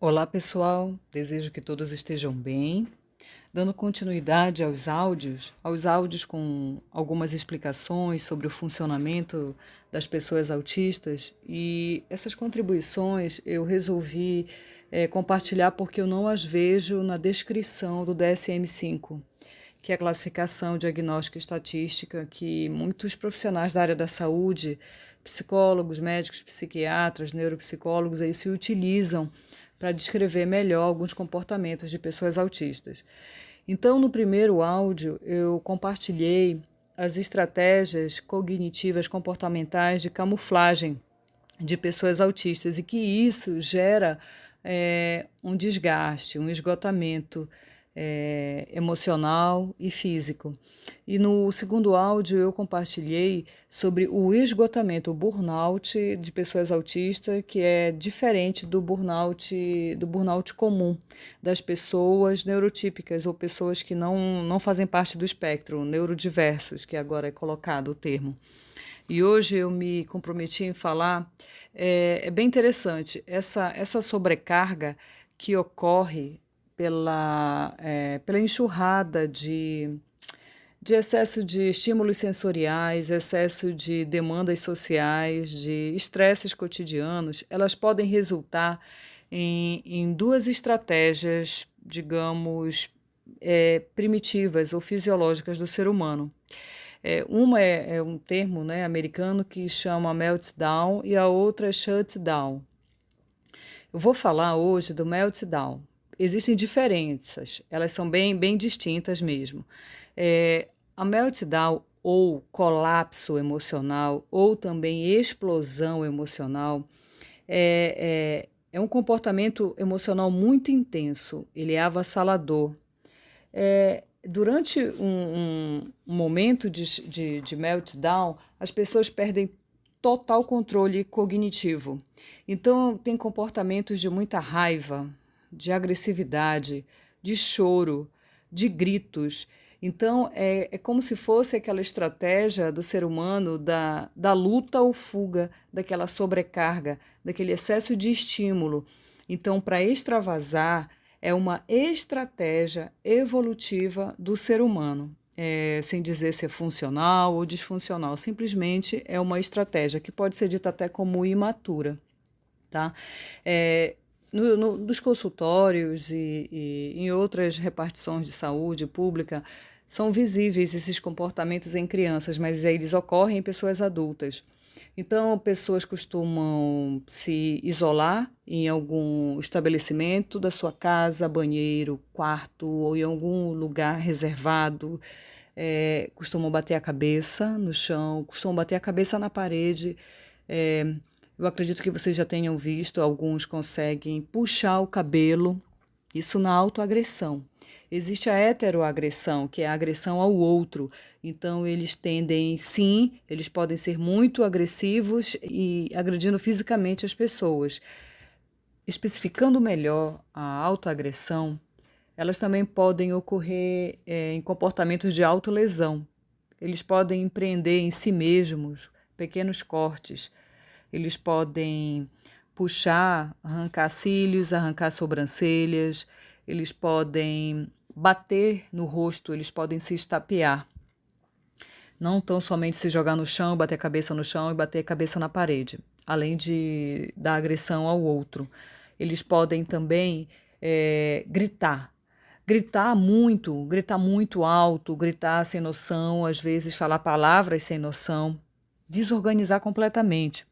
Olá, pessoal. Desejo que todos estejam bem. Dando continuidade aos áudios com algumas explicações sobre o funcionamento das pessoas autistas, e essas contribuições eu resolvi compartilhar porque eu não as vejo na descrição do DSM-5, que é a classificação diagnóstica e estatística que muitos profissionais da área da saúde, psicólogos, médicos, psiquiatras, neuropsicólogos, aí se utilizam para descrever melhor alguns comportamentos de pessoas autistas. Então, no primeiro áudio, eu compartilhei as estratégias cognitivas comportamentais de camuflagem de pessoas autistas e que isso gera um desgaste, um esgotamento emocional e físico. E no segundo áudio eu compartilhei sobre o esgotamento, o burnout de pessoas autistas, que é diferente do burnout comum das pessoas neurotípicas ou pessoas que não fazem parte do espectro, neurodiversos, que agora é colocado o termo. E hoje eu me comprometi em falar, é bem interessante, essa sobrecarga que ocorre pela enxurrada de excesso de estímulos sensoriais, excesso de demandas sociais, de estresses cotidianos, elas podem resultar em duas estratégias, digamos, primitivas ou fisiológicas do ser humano. Uma é um termo, né, americano que chama meltdown e a outra é shutdown. Eu vou falar hoje do meltdown. Existem diferenças, elas são bem distintas mesmo. A meltdown ou colapso emocional ou também explosão emocional é um comportamento emocional muito intenso, ele é avassalador. Durante um momento de meltdown, as pessoas perdem total controle cognitivo. Então, tem comportamentos de muita raiva, de agressividade, de choro, de gritos. Então, é como se fosse aquela estratégia do ser humano da luta ou fuga, daquela sobrecarga, daquele excesso de estímulo. Então, para extravasar, é uma estratégia evolutiva do ser humano. Sem dizer se é funcional ou disfuncional, simplesmente é uma estratégia que pode ser dita até como imatura, tá? Nos consultórios e em outras repartições de saúde pública, são visíveis esses comportamentos em crianças, mas eles ocorrem em pessoas adultas. Então, pessoas costumam se isolar em algum estabelecimento da sua casa, banheiro, quarto ou em algum lugar reservado. Costumam bater a cabeça no chão, costumam bater a cabeça na parede. Eu acredito que vocês já tenham visto, alguns conseguem puxar o cabelo, isso na autoagressão. Existe a heteroagressão, que é a agressão ao outro. Então, eles tendem, sim, eles podem ser muito agressivos e agredindo fisicamente as pessoas. Especificando melhor a autoagressão, elas também podem ocorrer em comportamentos de autolesão. Eles podem empreender em si mesmos pequenos cortes. Eles podem puxar, arrancar cílios, arrancar sobrancelhas. Eles podem bater no rosto, eles podem se estapear. Não tão somente se jogar no chão, bater a cabeça no chão e bater a cabeça na parede, além da agressão ao outro. Eles podem também gritar. Gritar muito alto, gritar sem noção, às vezes falar palavras sem noção, desorganizar completamente.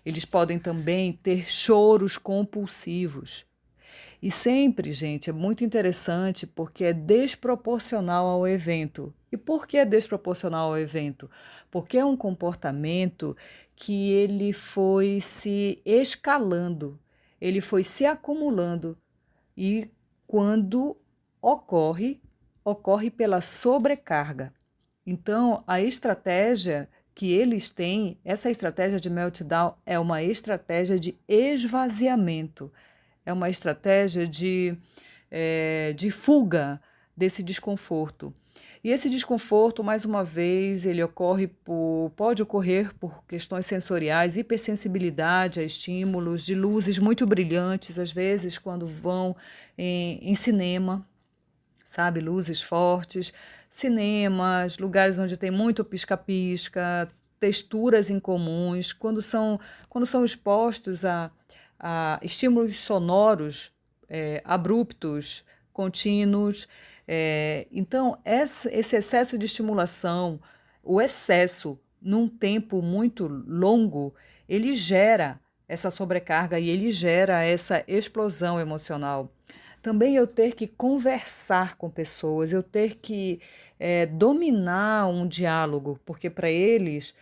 Eles podem também ter choros compulsivos. E sempre, gente, é muito interessante porque é desproporcional ao evento. E por que é desproporcional ao evento? Porque é um comportamento que ele foi se escalando, ele foi se acumulando e quando ocorre pela sobrecarga. Então, a estratégia que eles têm, essa estratégia de meltdown é uma estratégia de esvaziamento, é uma estratégia de fuga desse desconforto. E esse desconforto, mais uma vez, pode ocorrer por questões sensoriais, hipersensibilidade a estímulos, de luzes muito brilhantes, às vezes quando vão em cinema, sabe, luzes fortes, cinemas, lugares onde tem muito pisca-pisca, texturas incomuns, quando são expostos a estímulos sonoros abruptos, contínuos. Então, esse excesso de estimulação, o excesso num tempo muito longo, ele gera essa sobrecarga e ele gera essa explosão emocional. Também eu ter que conversar com pessoas, eu ter que dominar um diálogo, porque para eles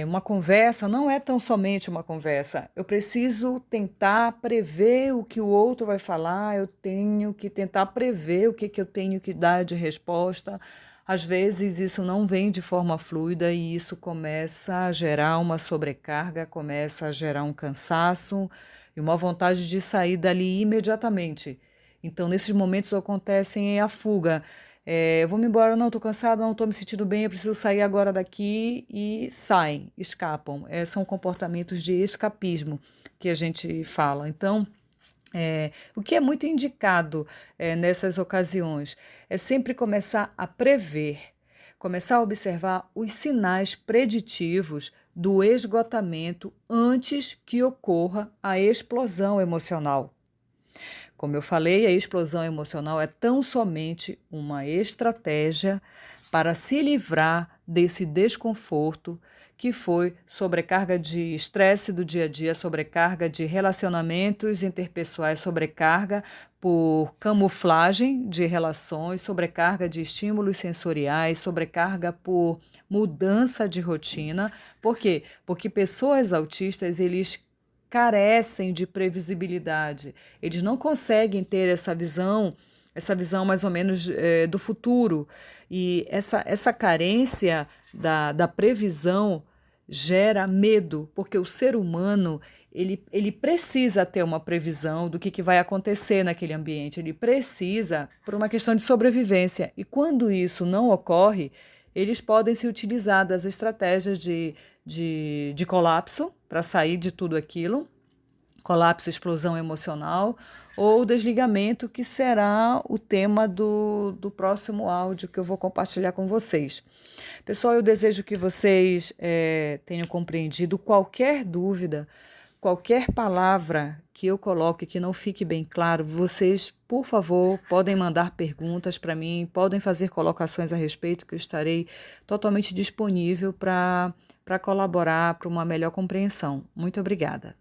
uma conversa não é tão somente uma conversa. Eu preciso tentar prever o que o outro vai falar, eu tenho que tentar prever o que eu tenho que dar de resposta. Às vezes isso não vem de forma fluida e isso começa a gerar uma sobrecarga, começa a gerar um cansaço e uma vontade de sair dali imediatamente. Então, nesses momentos acontecem a fuga. Eu vou me embora, não, estou cansada, não estou me sentindo bem, eu preciso sair agora daqui e saem, escapam. São comportamentos de escapismo que a gente fala. Então, o que é muito indicado nessas ocasiões é sempre começar a prever, começar a observar os sinais preditivos do esgotamento antes que ocorra a explosão emocional. Como eu falei, a explosão emocional é tão somente uma estratégia para se livrar desse desconforto que foi sobrecarga de estresse do dia a dia, sobrecarga de relacionamentos interpessoais, sobrecarga por camuflagem de relações, sobrecarga de estímulos sensoriais, sobrecarga por mudança de rotina. Por quê? Porque pessoas autistas, eles carecem de previsibilidade. Eles não conseguem ter essa visão mais ou menos do futuro. E essa carência da previsão gera medo, porque o ser humano ele precisa ter uma previsão do que vai acontecer naquele ambiente. Ele precisa, por uma questão de sobrevivência. E quando isso não ocorre, eles podem se utilizar das estratégias de colapso para sair de tudo aquilo, colapso, explosão emocional, ou desligamento, que será o tema do próximo áudio que eu vou compartilhar com vocês. Pessoal, eu desejo que vocês tenham compreendido. Qualquer dúvida, qualquer palavra que eu coloque que não fique bem claro, vocês, por favor, podem mandar perguntas para mim, podem fazer colocações a respeito, que eu estarei totalmente disponível para colaborar para uma melhor compreensão. Muito obrigada.